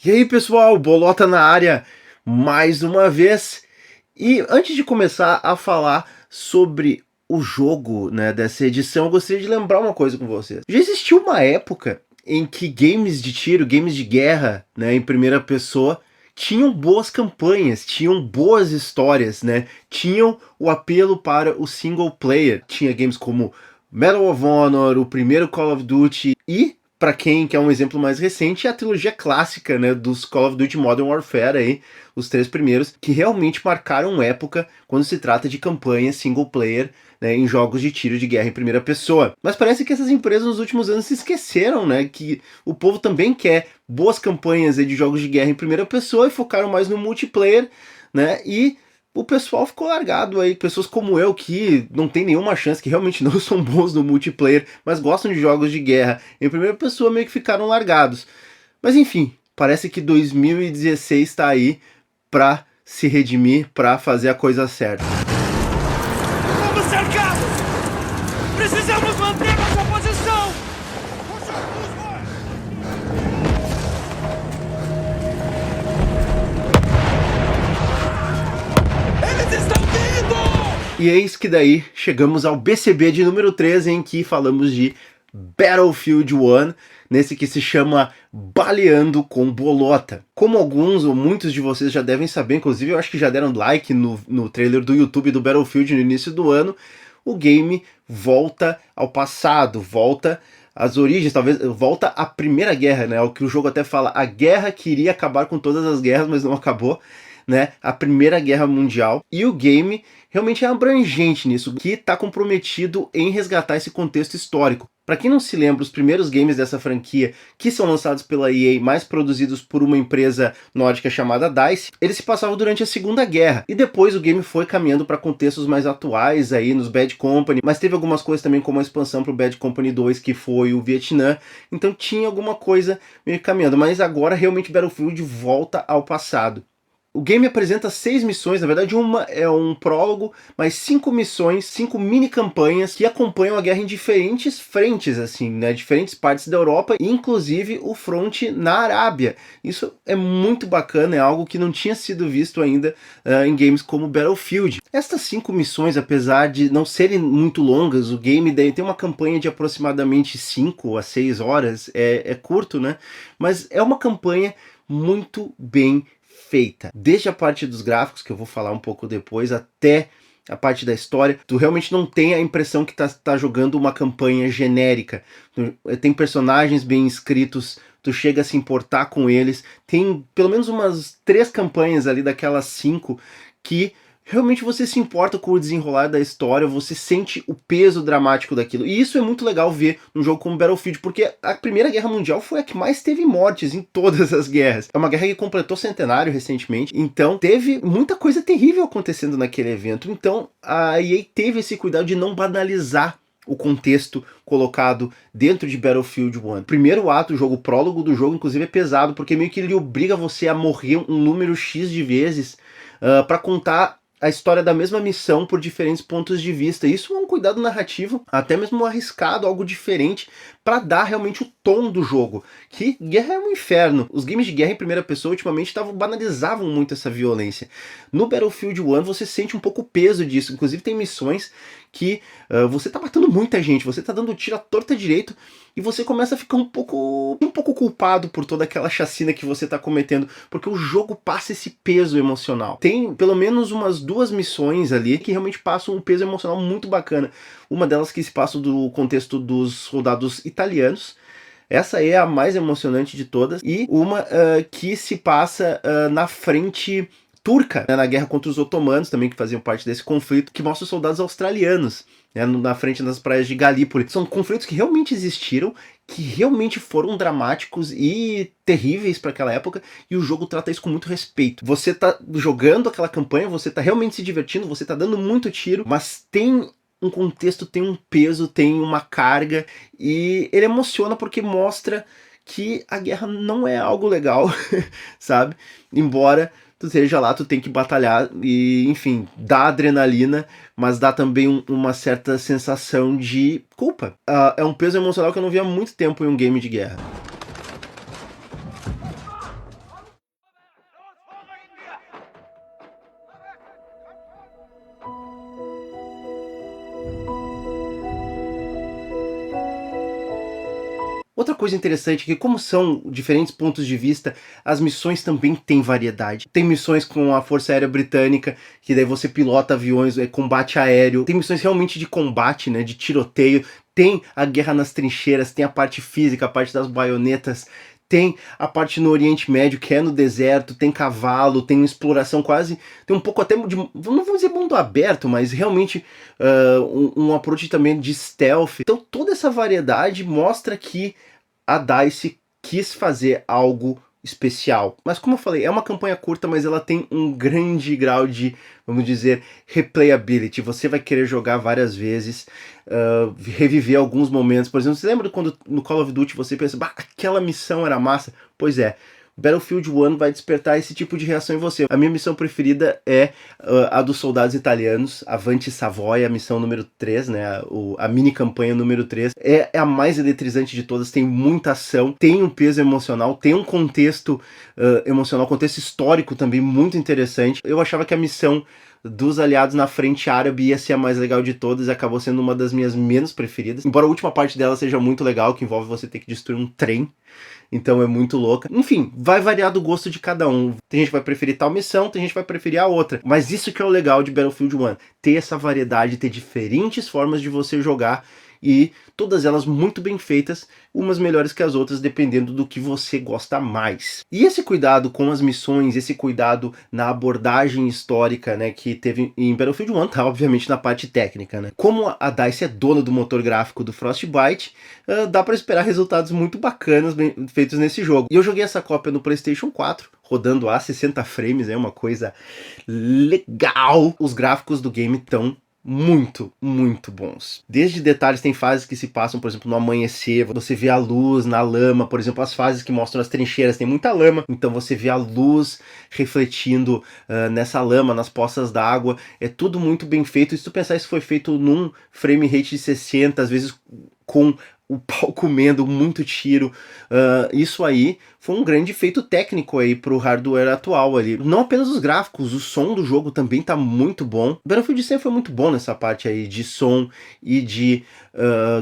E aí, pessoal, Bolota na área mais uma vez. E antes de começar a falar sobre o jogo, né, dessa edição, eu gostaria de lembrar uma coisa com vocês. Já existiu uma época em que games de tiro, games de guerra, né, em primeira pessoa, tinham boas campanhas, tinham boas histórias, né, tinham o apelo para o single player. Tinha games como Medal of Honor, o primeiro Call of Duty e para quem quer um exemplo mais recente, é a trilogia clássica, né, dos Call of Duty Modern Warfare aí, os três primeiros, que realmente marcaram época quando se trata de campanha single player, né, em jogos de tiro de guerra em primeira pessoa. Mas parece que essas empresas nos últimos anos se esqueceram, né, que o povo também quer boas campanhas aí de jogos de guerra em primeira pessoa e focaram mais no multiplayer, né, e o pessoal ficou largado aí, pessoas como eu que não tem nenhuma chance, que realmente não são bons no multiplayer, mas gostam de jogos de guerra em primeira pessoa, meio que ficaram largados. Mas enfim, parece que 2016 está aí pra se redimir, pra fazer a coisa certa. Vamos cercados! Precisamos manter nossa posição! Eles estão vindo! E eis que daí chegamos ao BCB de número 13, em que falamos de Battlefield 1, nesse que se chama Baleando com Bolota. Como alguns ou muitos de vocês já devem saber, inclusive eu acho que já deram like no trailer do YouTube do Battlefield no início do ano, o game volta ao passado, volta às origens, talvez volta à Primeira Guerra, né? O que o jogo até fala, a guerra que iria acabar com todas as guerras, mas não acabou, né? A Primeira Guerra Mundial. E o game realmente é abrangente nisso, que está comprometido em resgatar esse contexto histórico. Para quem não se lembra, os primeiros games dessa franquia, que são lançados pela EA, mais produzidos por uma empresa nórdica chamada DICE, eles se passavam durante a Segunda Guerra. E depois o game foi caminhando para contextos mais atuais, aí nos Bad Company, mas teve algumas coisas também como a expansão para o Bad Company 2, que foi o Vietnã. Então tinha alguma coisa meio caminhando, mas agora realmente Battlefield volta ao passado. O game apresenta 6 missões, na verdade uma é um prólogo, mas 5 missões, 5 mini campanhas que acompanham a guerra em diferentes frentes, assim, né, diferentes partes da Europa, inclusive o fronte na Arábia. Isso é muito bacana, é algo que não tinha sido visto ainda em games como Battlefield. Estas 5 missões, apesar de não serem muito longas, o game tem uma campanha de aproximadamente 5 a 6 horas, é curto, né, mas é uma campanha muito bem feita. Desde a parte dos gráficos, que eu vou falar um pouco depois, até a parte da história, tu realmente não tem a impressão que tá jogando uma campanha genérica. Tem personagens bem escritos, tu chega a se importar com eles. Tem pelo menos umas 3 campanhas ali daquelas 5 que realmente você se importa com o desenrolar da história, você sente o peso dramático daquilo. E isso é muito legal ver num jogo como Battlefield, porque a Primeira Guerra Mundial foi a que mais teve mortes em todas as guerras. É uma guerra que completou centenário recentemente, então teve muita coisa terrível acontecendo naquele evento. Então a EA teve esse cuidado de não banalizar o contexto colocado dentro de Battlefield 1. Primeiro ato, o jogo, o prólogo do jogo, inclusive, é pesado, porque meio que ele obriga você a morrer um número X de vezes para contar a história da mesma missão por diferentes pontos de vista. Isso é um cuidado narrativo, até mesmo arriscado, algo diferente, para dar realmente o tom do jogo. Que guerra é um inferno. Os games de guerra em primeira pessoa ultimamente banalizavam muito essa violência. No Battlefield 1 você sente um pouco o peso disso. Inclusive tem missões que você tá matando muita gente, você tá dando tiro à torta direito e você começa a ficar um pouco culpado por toda aquela chacina que você tá cometendo, porque o jogo passa esse peso emocional. Tem pelo menos umas 2 missões ali que realmente passam um peso emocional muito bacana. Uma delas que se passa do contexto dos soldados italianos. Essa é a mais emocionante de todas. E uma que se passa na frente turca, né, na guerra contra os otomanos, também que faziam parte desse conflito, que mostra os soldados australianos, né, na frente das praias de Galípoli. São conflitos que realmente existiram, que realmente foram dramáticos e terríveis para aquela época, e o jogo trata isso com muito respeito. Você tá jogando aquela campanha, você tá realmente se divertindo, você tá dando muito tiro, mas tem um contexto, tem um peso, tem uma carga, e ele emociona porque mostra que a guerra não é algo legal, sabe? Embora tu esteja lá, tu tem que batalhar e, enfim, dá adrenalina, mas dá também uma certa sensação de culpa. É um peso emocional que eu não vi há muito tempo em um game de guerra. coisa interessante é que, como são diferentes pontos de vista, as missões também têm variedade. Tem missões com a Força Aérea Britânica, que daí você pilota aviões, combate aéreo. Tem missões realmente de combate, né, de tiroteio. Tem a guerra nas trincheiras, tem a parte física, a parte das baionetas. Tem a parte no Oriente Médio, que é no deserto, tem cavalo, tem exploração quase, tem um pouco até de, não vou dizer mundo aberto, mas realmente um approach também de stealth. Então toda essa variedade mostra que a DICE quis fazer algo especial. Mas como eu falei, é uma campanha curta, mas ela tem um grande grau de, vamos dizer, replayability. Você vai querer jogar várias vezes, reviver alguns momentos. Por exemplo, você lembra quando no Call of Duty você pensa, bah, aquela missão era massa? Pois é, Battlefield 1 vai despertar esse tipo de reação em você. A minha missão preferida é a dos soldados italianos, Avante Savoia, a missão número 3, né, a mini campanha número 3. É a mais eletrizante de todas, tem muita ação, tem um peso emocional, tem um contexto emocional, contexto histórico também muito interessante. Eu achava que a missão dos aliados na frente árabe ia ser a mais legal de todas e acabou sendo uma das minhas menos preferidas. Embora a última parte dela seja muito legal, que envolve você ter que destruir um trem. Então é muito louca. Enfim, vai variar do gosto de cada um. Tem gente que vai preferir tal missão, tem gente que vai preferir a outra. Mas isso que é o legal de Battlefield 1. Ter essa variedade, ter diferentes formas de você jogar e todas elas muito bem feitas, umas melhores que as outras, dependendo do que você gosta mais. E esse cuidado com as missões, esse cuidado na abordagem histórica, né, que teve em Battlefield 1, tá obviamente na parte técnica, né. Como a DICE é dona do motor gráfico do Frostbite, dá para esperar resultados muito bacanas feitos nesse jogo. E eu joguei essa cópia no PlayStation 4, rodando a 60 frames, é uma coisa legal. Os gráficos do game estão muito, muito bons. Desde detalhes, tem fases que se passam, por exemplo, no amanhecer, você vê a luz na lama, por exemplo, as fases que mostram as trincheiras, tem muita lama, então você vê a luz refletindo nessa lama, nas poças d'água, é tudo muito bem feito. E se tu pensar, isso foi feito num frame rate de 60, às vezes com o pau comendo, muito tiro, isso aí foi um grande feito técnico aí pro hardware atual ali. Não apenas os gráficos, o som do jogo também tá muito bom. Battlefield sempre foi muito bom nessa parte aí de som e de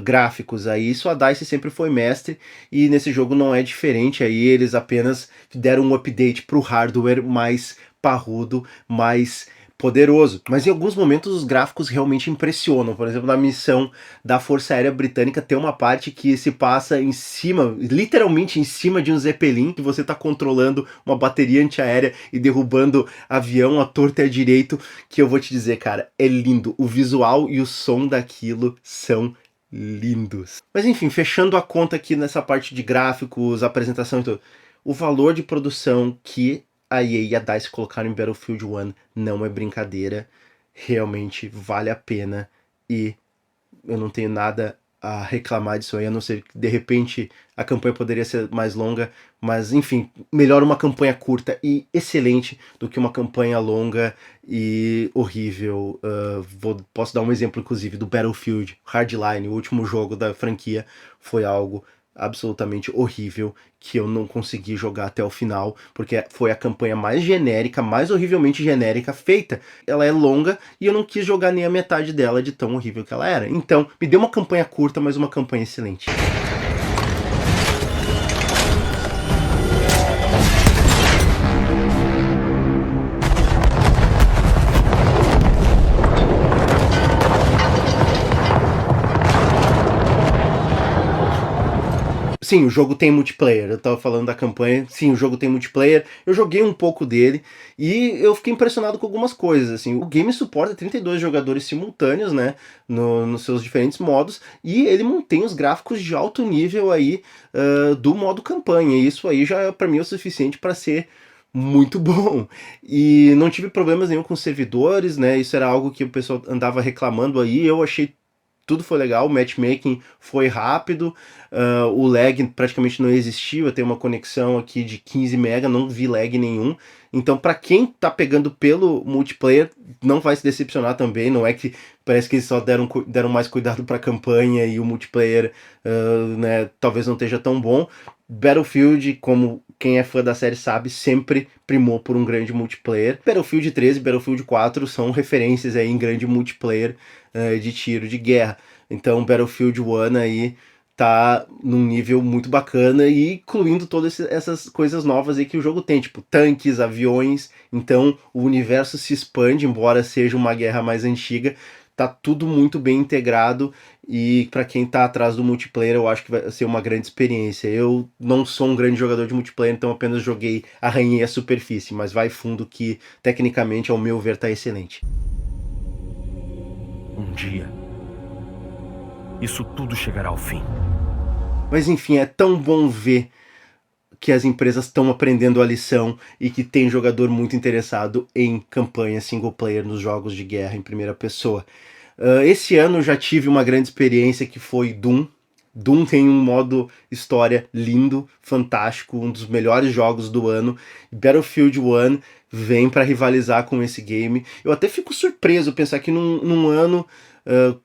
gráficos aí. Isso a DICE sempre foi mestre e nesse jogo não é diferente aí, eles apenas deram um update pro hardware mais parrudo, mais poderoso. Mas em alguns momentos os gráficos realmente impressionam. Por exemplo, na missão da Força Aérea Britânica tem uma parte que se passa em cima, literalmente em cima de um Zeppelin, que você tá controlando uma bateria antiaérea e derrubando avião à torta e à direito, que eu vou te dizer, cara, é lindo. O visual e o som daquilo são lindos. Mas enfim, fechando a conta aqui nessa parte de gráficos, apresentação e tudo, o valor de produção que a EA e a DICE colocaram em Battlefield 1 não é brincadeira, realmente vale a pena e eu não tenho nada a reclamar disso aí, a não ser que de repente a campanha poderia ser mais longa, mas enfim, melhor uma campanha curta e excelente do que uma campanha longa e horrível. Posso dar um exemplo inclusive do Battlefield Hardline, o último jogo da franquia, foi algo absolutamente horrível, que eu não consegui jogar até o final, porque foi a campanha mais genérica, mais horrivelmente genérica feita. Ela é longa e eu não quis jogar nem a metade dela de tão horrível que ela era. Então, me deu uma campanha curta, mas uma campanha excelente. Sim, o jogo tem multiplayer, eu tava falando da campanha, sim, o jogo tem multiplayer, eu joguei um pouco dele e eu fiquei impressionado com algumas coisas, assim, o game suporta 32 jogadores simultâneos, né, nos seus diferentes modos, e ele mantém os gráficos de alto nível aí do modo campanha, e isso aí já pra mim é o suficiente para ser muito bom, e não tive problemas nenhum com os servidores, né, isso era algo que o pessoal andava reclamando aí, eu achei tudo foi legal, o matchmaking foi rápido, o lag praticamente não existiu, eu tenho uma conexão aqui de 15 MB, não vi lag nenhum, então para quem tá pegando pelo multiplayer, não vai se decepcionar também, não é que parece que eles só deram mais cuidado pra campanha e o multiplayer né, talvez não esteja tão bom. Battlefield, como quem é fã da série sabe, sempre primou por um grande multiplayer. Battlefield 3 e Battlefield 4 são referências aí em grande multiplayer de tiro de guerra. Então Battlefield 1 aí tá num nível muito bacana e incluindo todas essas coisas novas aí que o jogo tem, tipo tanques, aviões. Então o universo se expande, embora seja uma guerra mais antiga, tá tudo muito bem integrado e para quem tá atrás do multiplayer eu acho que vai ser uma grande experiência. Eu não sou um grande jogador de multiplayer, então apenas joguei, arranhei a superfície, mas vai fundo que tecnicamente ao meu ver tá excelente. Um dia, isso tudo chegará ao fim. Mas enfim, é tão bom ver que as empresas estão aprendendo a lição e que tem jogador muito interessado em campanha single player nos jogos de guerra em primeira pessoa. Esse ano eu já tive uma grande experiência que foi Doom. Doom tem um modo história lindo, fantástico, um dos melhores jogos do ano. Battlefield 1 vem para rivalizar com esse game. Eu até fico surpreso pensar que num ano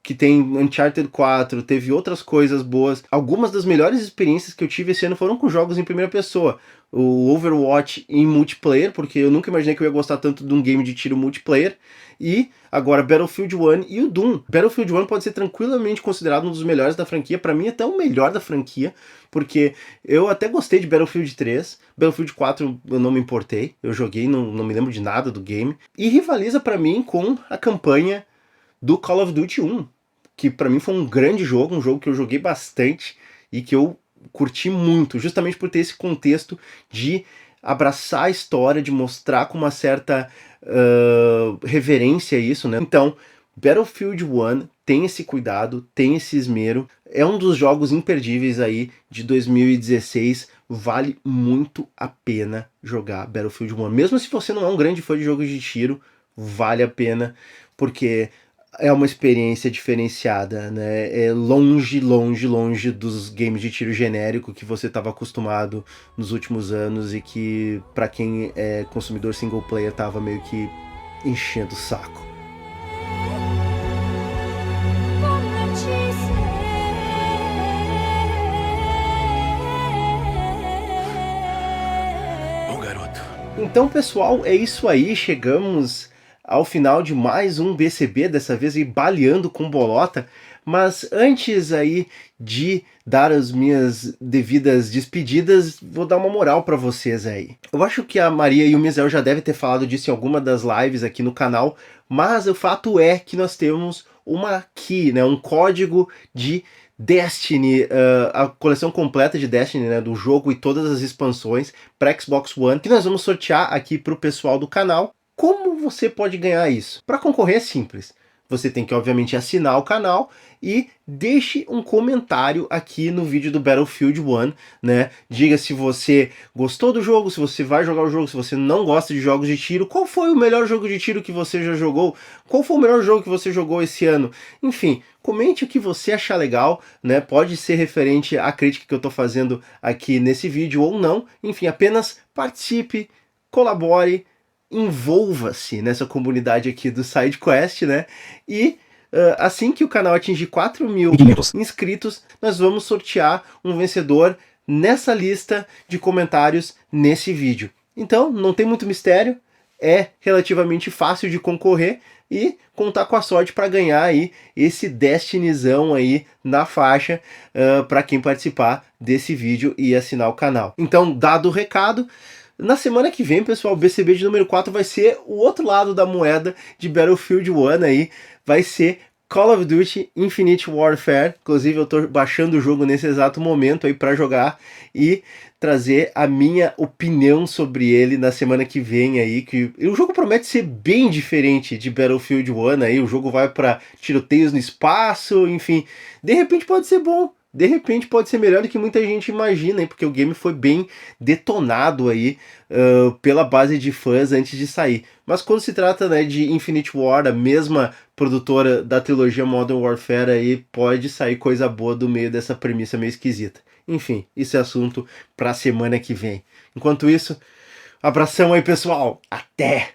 que tem Uncharted 4, teve outras coisas boas. Algumas das melhores experiências que eu tive esse ano foram com jogos em primeira pessoa. O Overwatch em multiplayer, porque eu nunca imaginei que eu ia gostar tanto de um game de tiro multiplayer. E agora Battlefield 1 e o Doom. Battlefield 1 pode ser tranquilamente considerado um dos melhores da franquia, para mim até o melhor da franquia, porque eu até gostei de Battlefield 3, Battlefield 4 eu não me importei, eu joguei, não me lembro de nada do game, e rivaliza para mim com a campanha do Call of Duty 1, que para mim foi um grande jogo, um jogo que eu joguei bastante e que eu curti muito, justamente por ter esse contexto de abraçar a história, de mostrar com uma certa reverência isso, né? Então, Battlefield 1 tem esse cuidado, tem esse esmero, é um dos jogos imperdíveis aí de 2016, vale muito a pena jogar Battlefield 1. Mesmo se você não é um grande fã de jogos de tiro, vale a pena, porque é uma experiência diferenciada, né? É longe, longe, longe dos games de tiro genérico que você estava acostumado nos últimos anos e que, para quem é consumidor single player, tava meio que enchendo o saco. Bom, garoto. Então, pessoal, é isso aí. Chegamos ao final de mais um BCB, dessa vez aí baleando com bolota. Mas antes aí de dar as minhas devidas despedidas, vou dar uma moral para vocês aí. Eu acho que a Maria e o Misael já devem ter falado disso em alguma das lives aqui no canal, mas o fato é que nós temos uma key, né, um código de Destiny, a coleção completa de Destiny, né, do jogo e todas as expansões para Xbox One, que nós vamos sortear aqui para o pessoal do canal. Como você pode ganhar isso? Para concorrer é simples. Você tem que, obviamente, assinar o canal e deixe um comentário aqui no vídeo do Battlefield 1, né? Diga se você gostou do jogo, se você vai jogar o jogo, se você não gosta de jogos de tiro, qual foi o melhor jogo de tiro que você já jogou, qual foi o melhor jogo que você jogou esse ano. Enfim, comente o que você achar legal, né? Pode ser referente à crítica que eu tô fazendo aqui nesse vídeo ou não. Enfim, apenas participe, colabore, envolva-se nessa comunidade aqui do SideQuest, né? E assim que o canal atingir 4.000 inscritos, nós vamos sortear um vencedor nessa lista de comentários nesse vídeo. Então, não tem muito mistério, é relativamente fácil de concorrer e contar com a sorte para ganhar aí esse Destinyzão aí na faixa para quem participar desse vídeo e assinar o canal. Então, dado o recado, na semana que vem, pessoal, o BCB de número 4 vai ser o outro lado da moeda de Battlefield 1 aí, vai ser Call of Duty Infinite Warfare. Inclusive eu tô baixando o jogo nesse exato momento aí para jogar e trazer a minha opinião sobre ele na semana que vem aí, que o jogo promete ser bem diferente de Battlefield 1 aí, o jogo vai para tiroteios no espaço, enfim, de repente pode ser bom. De repente pode ser melhor do que muita gente imagina, hein? Porque o game foi bem detonado aí pela base de fãs antes de sair. Mas quando se trata, né, de Infinite War, a mesma produtora da trilogia Modern Warfare, aí pode sair coisa boa do meio dessa premissa meio esquisita. Enfim, isso é assunto pra semana que vem. Enquanto isso, abração aí, pessoal! Até!